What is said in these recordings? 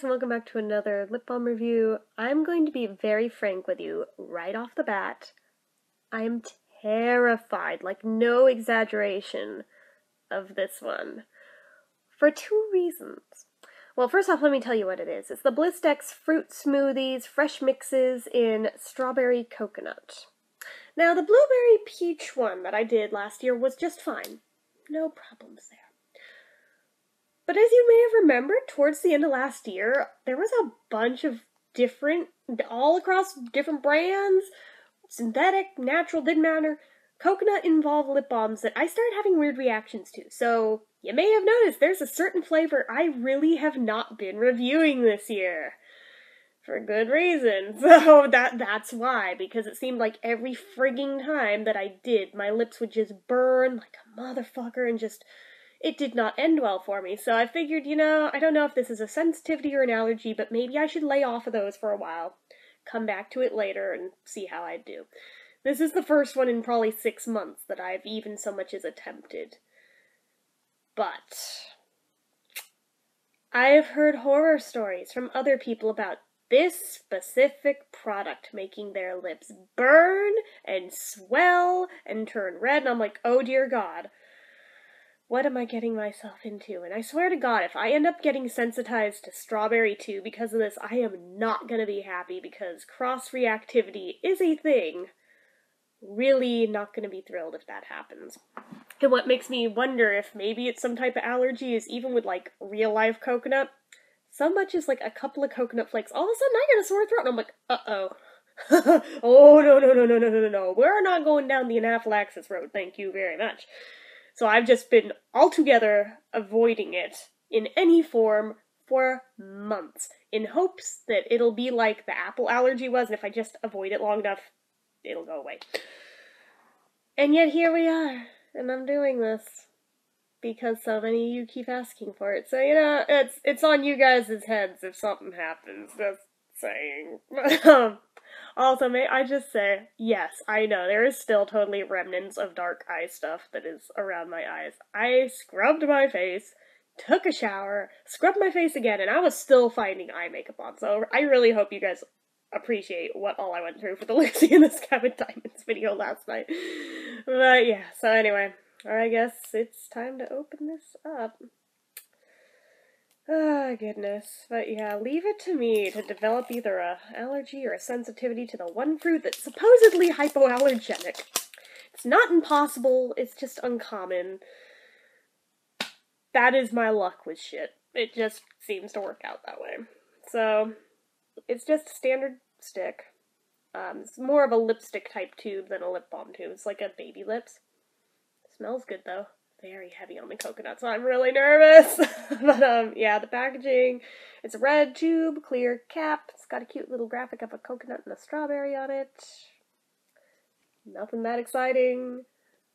and welcome back to another lip balm review. I'm going to be very frank with you right off the bat. I'm terrified, like no exaggeration, of this one. For two reasons. Well, first off, let me tell you what it is. It's the Blistex Fruit Smoothies Fresh Mixes in Strawberry Coconut. Now, the Blueberry Peach one that I did last year was just fine. No problems there. But as you may have remembered, towards the end of last year, there was a bunch of different, all across different brands, synthetic, natural, didn't matter, coconut-involved lip balms that I started having weird reactions to. So, you may have noticed there's a certain flavor I really have not been reviewing this year. For good reason. So that's why, because it seemed like every frigging time that I did, my lips would just burn like a motherfucker and just... it did not end well for me, so I figured, I don't know if this is a sensitivity or an allergy, but maybe I should lay off of those for a while, come back to it later, and see how I do. This is the first one in probably 6 months that I've even so much as attempted. But I have heard horror stories from other people about this specific product making their lips burn and swell and turn red, and I'm like, oh dear God. What am I getting myself into? And I swear to God, if I end up getting sensitized to strawberry too because of this, I am not gonna be happy because cross-reactivity is a thing. Really not gonna be thrilled if that happens. And what makes me wonder if maybe it's some type of allergy is even with, like, real-life coconut, so much as, like, a couple of coconut flakes, all of a sudden I get a sore throat, and I'm like, uh-oh. Oh, no. We're not going down the anaphylaxis road, thank you very much. So I've just been altogether avoiding it in any form for months, in hopes that it'll be like the apple allergy was, and if I just avoid it long enough, it'll go away. And yet here we are, and I'm doing this, because so many of you keep asking for it. So, it's on you guys' heads if something happens, just saying. Also, may I just say, yes, I know, there is still totally remnants of dark eye stuff that is around my eyes. I scrubbed my face, took a shower, scrubbed my face again, and I was still finding eye makeup on, so I really hope you guys appreciate what all I went through for the Lucy in the Sky with Diamonds video last night. But yeah, so anyway, I guess it's time to open this up. Oh, goodness. But yeah, leave it to me to develop either a allergy or a sensitivity to the one fruit that's supposedly hypoallergenic. It's not impossible, it's just uncommon. That is my luck with shit. It just seems to work out that way. So, it's just a standard stick. It's more of a lipstick type tube than a lip balm tube. It's like a baby lips. It smells good though. Very heavy on the coconut, so I'm really nervous. But, yeah, the packaging, it's a red tube, clear cap. It's got a cute little graphic of a coconut and a strawberry on it. Nothing that exciting.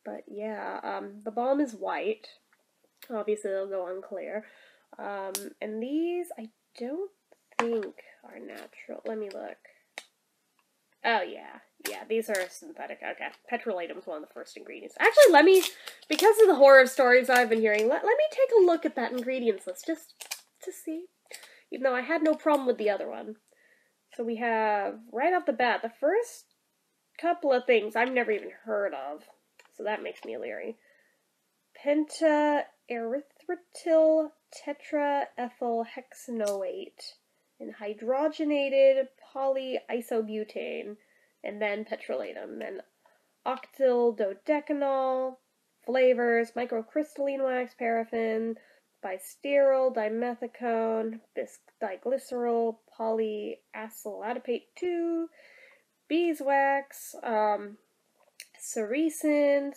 But, yeah, the balm is white. Obviously, it'll go on clear. And these, I don't think are natural. Let me look. Oh, yeah, these are synthetic. Okay, petrolatum is one of the first ingredients. Actually, because of the horror stories I've been hearing, let me take a look at that ingredients list, just to see. Even though I had no problem with the other one. So we have, right off the bat, the first couple of things I've never even heard of, so that makes me leery. Pentaerythritol tetraethylhexanoate and hydrogenated polyisobutane, and then petrolatum, then octyl-dodecanol, flavors, microcrystalline wax, paraffin, bisteryl, dimethicone, diglycerol, polyacyl-adipate 2, beeswax, sericin,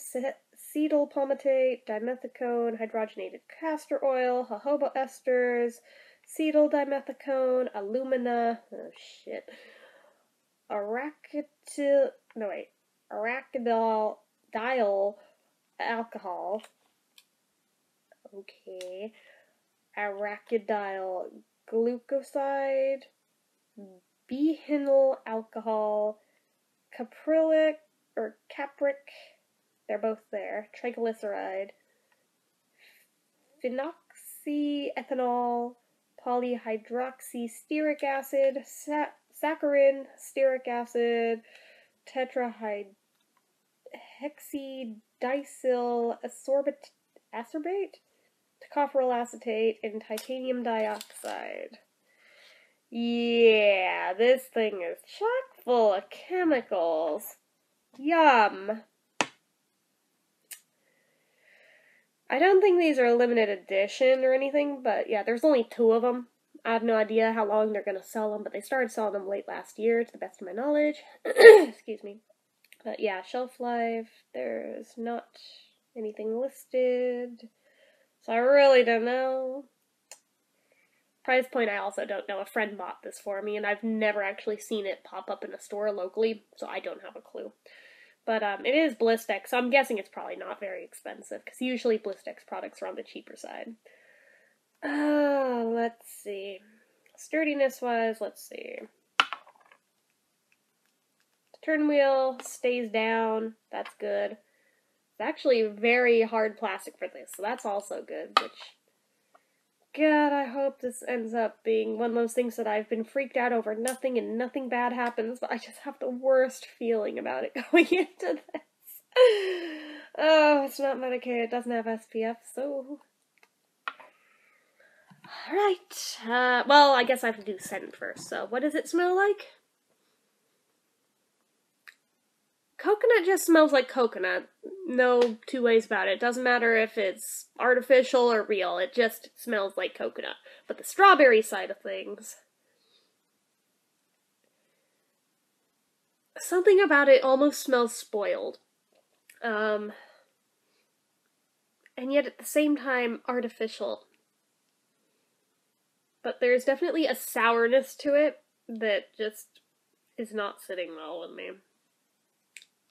cetyl palmitate, dimethicone, hydrogenated castor oil, jojoba esters, cetyl dimethicone, alumina, oh shit, arachidiol alcohol, okay, arachidiol glucoside, bihenyl alcohol, capric, they're both there, triglyceride, phenoxyethanol, polyhydroxysteric acid, saccharin, stearic acid, tetrahydrohexadicyl ascorbate, tocopherol acetate, and titanium dioxide. Yeah, this thing is chock full of chemicals. Yum. I don't think these are a limited edition or anything, but yeah, there's only 2 of them. I have no idea how long they're going to sell them, but they started selling them late last year, to the best of my knowledge. Excuse me. But yeah, shelf life, there's not anything listed, so I really don't know. Price point, I also don't know. A friend bought this for me, and I've never actually seen it pop up in a store locally, so I don't have a clue. But it is Blistex, so I'm guessing it's probably not very expensive, because usually Blistex products are on the cheaper side. Let's see. Sturdiness-wise, let's see. The turn wheel stays down. That's good. It's actually very hard plastic for this, so that's also good, which... God, I hope this ends up being one of those things that I've been freaked out over nothing and nothing bad happens, but I just have the worst feeling about it going into this. Oh, it's not medicated, it doesn't have SPF, so... Alright, well, I guess I have to do scent first, so what does it smell like? Coconut just smells like coconut. No 2 ways about it. Doesn't matter if it's artificial or real. It just smells like coconut. But the strawberry side of things... something about it almost smells spoiled. And yet at the same time, artificial. But there's definitely a sourness to it that just is not sitting well with me.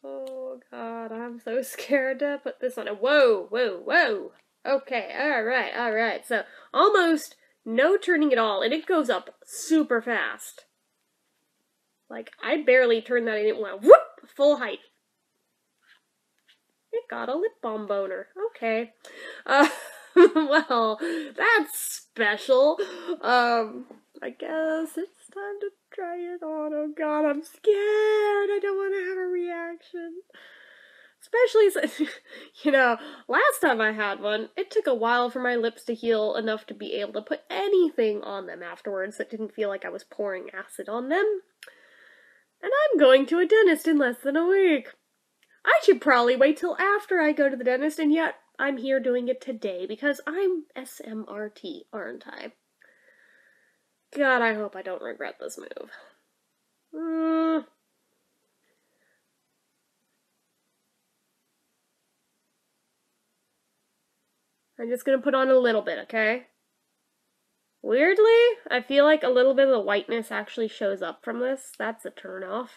Oh god, I'm so scared to put this on. Whoa, whoa, whoa! Okay, alright. So, almost no turning at all, and it goes up super fast. Like, I barely turned that and it went whoop! Full height. It got a lip balm boner. Okay. Well, that's special. I guess it's time to try it on. Oh god, I'm scared. I don't want to have a reaction. Especially since, you know, last time I had one, it took a while for my lips to heal enough to be able to put anything on them afterwards that didn't feel like I was pouring acid on them. And I'm going to a dentist in less than a week. I should probably wait till after I go to the dentist, and yet I'm here doing it today because I'm SMRT, aren't I? God, I hope I don't regret this move. I'm just gonna put on a little bit, okay? Weirdly, I feel like a little bit of the whiteness actually shows up from this. That's a turnoff.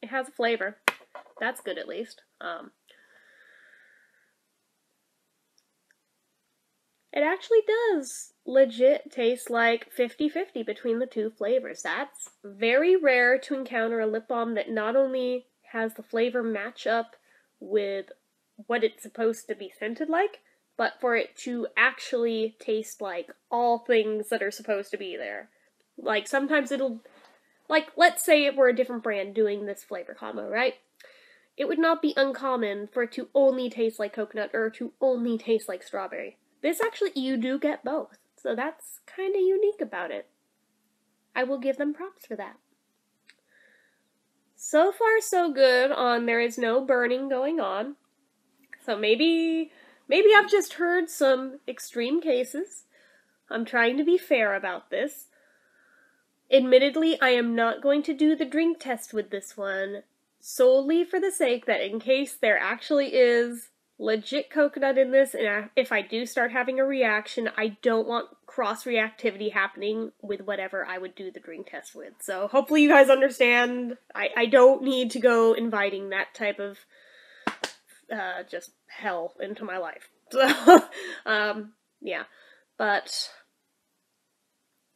It has a flavor. That's good, at least. It actually does legit taste like 50-50 between the 2 flavors. That's very rare to encounter a lip balm that not only has the flavor match up with what it's supposed to be scented like, but for it to actually taste like all things that are supposed to be there. Like, sometimes it'll... Like, let's say it were a different brand doing this flavor combo, right? It would not be uncommon for it to only taste like coconut or to only taste like strawberry. This actually, you do get both, so that's kind of unique about it. I will give them props for that. So far, so good on there is no burning going on. So maybe I've just heard some extreme cases. I'm trying to be fair about this. Admittedly, I am not going to do the drink test with this one, solely for the sake that in case there actually is legit coconut in this, and if I do start having a reaction, I don't want cross-reactivity happening with whatever I would do the drink test with. So hopefully you guys understand. I don't need to go inviting that type of just hell into my life. So, yeah. But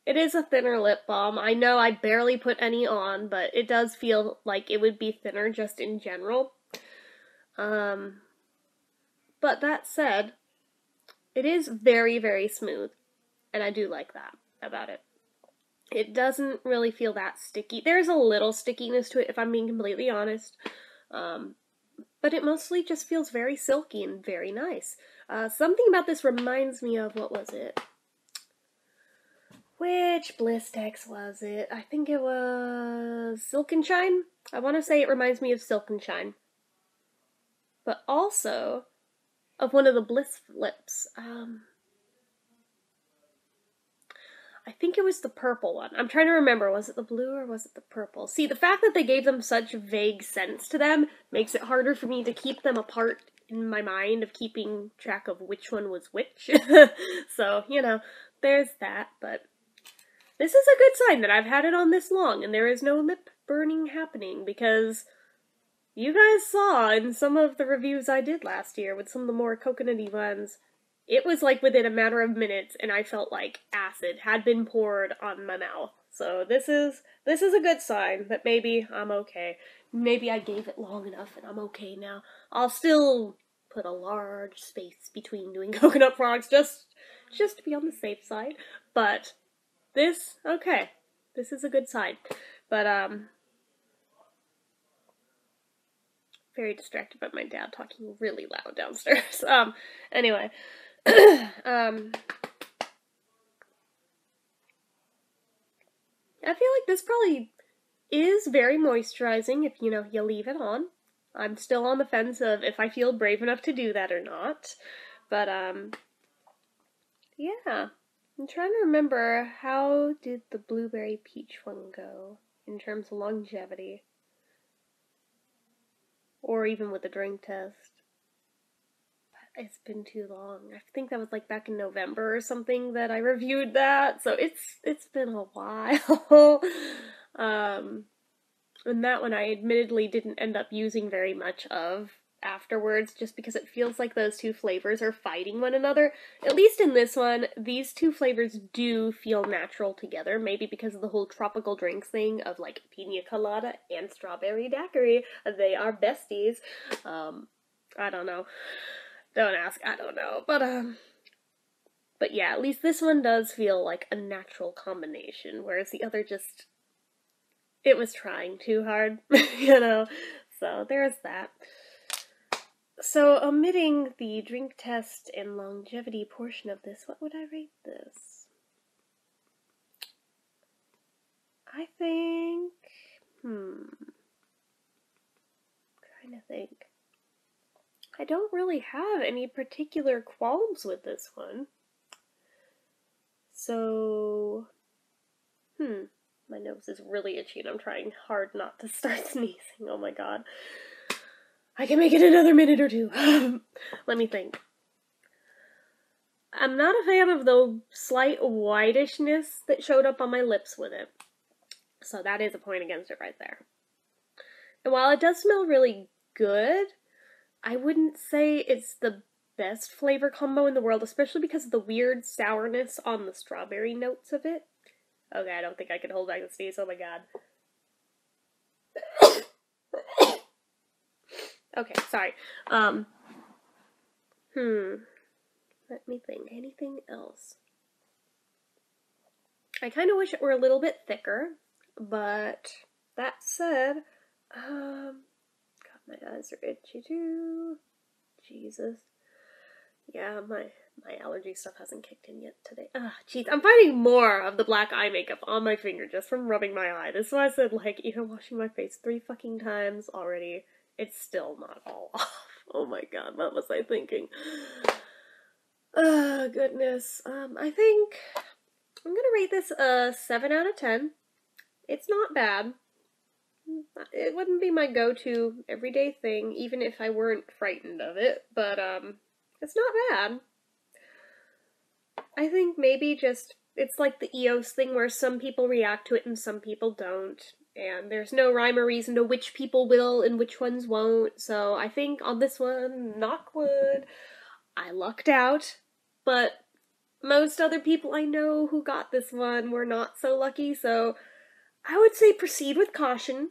it is a thinner lip balm. I know I barely put any on, but it does feel like it would be thinner just in general. But that said, It is very, very smooth, and I do like that about it. It doesn't really feel that sticky. There's a little stickiness to it, if I'm being completely honest. But it mostly just feels very silky and very nice. Something about this reminds me of, what was it? Which Blistex was it? I think it was Silk and Shine. I want to say it reminds me of Silk and Shine. But also of one of the Bliss Lips. I think it was the purple one. I'm trying to remember, was it the blue or was it the purple? See, the fact that they gave them such vague scents to them makes it harder for me to keep them apart in my mind of keeping track of which one was which. So, you know, there's that, but this is a good sign that I've had it on this long and there is no lip burning happening, because you guys saw in some of the reviews I did last year with some of the more coconutty ones, it was like within a matter of minutes and I felt like acid had been poured on my mouth. So this is a good sign that maybe I'm okay. Maybe I gave it long enough and I'm okay now. I'll still put a large space between doing coconut products just to be on the safe side. But this, okay. This is a good sign. But very distracted by my dad talking really loud downstairs. Anyway. I feel like this probably is very moisturizing if, you know, you leave it on. I'm still on the fence of if I feel brave enough to do that or not. But, yeah. I'm trying to remember, how did the blueberry peach one go in terms of longevity? Or even with the drink test. It's been too long. I think that was like back in November or something that I reviewed that, so it's been a while. And that one I admittedly didn't end up using very much of afterwards, just because it feels like those two flavors are fighting one another. At least in this one, these two flavors do feel natural together, maybe because of the whole tropical drinks thing of like pina colada and strawberry daiquiri. They are besties. I don't know. Don't ask, I don't know. But yeah, at least this one does feel like a natural combination, whereas the other just, it was trying too hard, you know? So there's that. So omitting the drink test and longevity portion of this, what would I rate this? I think, trying to think. I don't really have any particular qualms with this one. So, my nose is really itchy and I'm trying hard not to start sneezing. Oh my god. I can make it another minute or two. Let me think. I'm not a fan of the slight whitishness that showed up on my lips with it. So that is a point against it right there. And while it does smell really good, I wouldn't say it's the best flavor combo in the world, especially because of the weird sourness on the strawberry notes of it. Okay, I don't think I can hold back the sneeze, oh my god. Okay, sorry. Let me think. Anything else? I kind of wish it were a little bit thicker, but that said, God, my eyes are itchy too. Jesus. Yeah, my allergy stuff hasn't kicked in yet today. Jeez, I'm finding more of the black eye makeup on my finger just from rubbing my eye. This is why I said, like, even washing my face 3 fucking times already, it's still not all off. Oh my god, what was I thinking? Goodness. I think I'm gonna rate this a 7 out of 10. It's not bad. It wouldn't be my go-to everyday thing, even if I weren't frightened of it, but, it's not bad. I think maybe just, it's like the EOS thing where some people react to it and some people don't, and there's no rhyme or reason to which people will and which ones won't, so I think on this one, knock wood, I lucked out, but most other people I know who got this one were not so lucky, so I would say proceed with caution.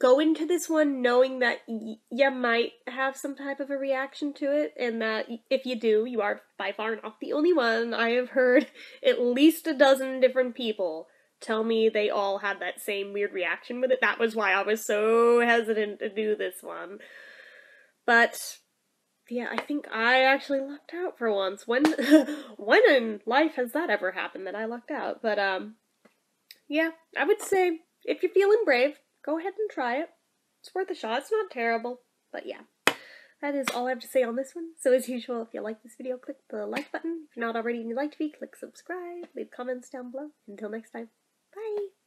go into this one knowing that you might have some type of a reaction to it, and that if you do, you are by far not the only one. I have heard at least a dozen different people tell me they all had that same weird reaction with it. That was why I was so hesitant to do this one. But yeah, I think I actually lucked out for once. When in life has that ever happened that I lucked out? But yeah, I would say if you're feeling brave, go ahead and try it. It's worth a shot. It's not terrible. But yeah, that is all I have to say on this one. So as usual, if you like this video, click the like button. If you're not already and you'd like to be, click subscribe. Leave comments down below. Until next time, bye!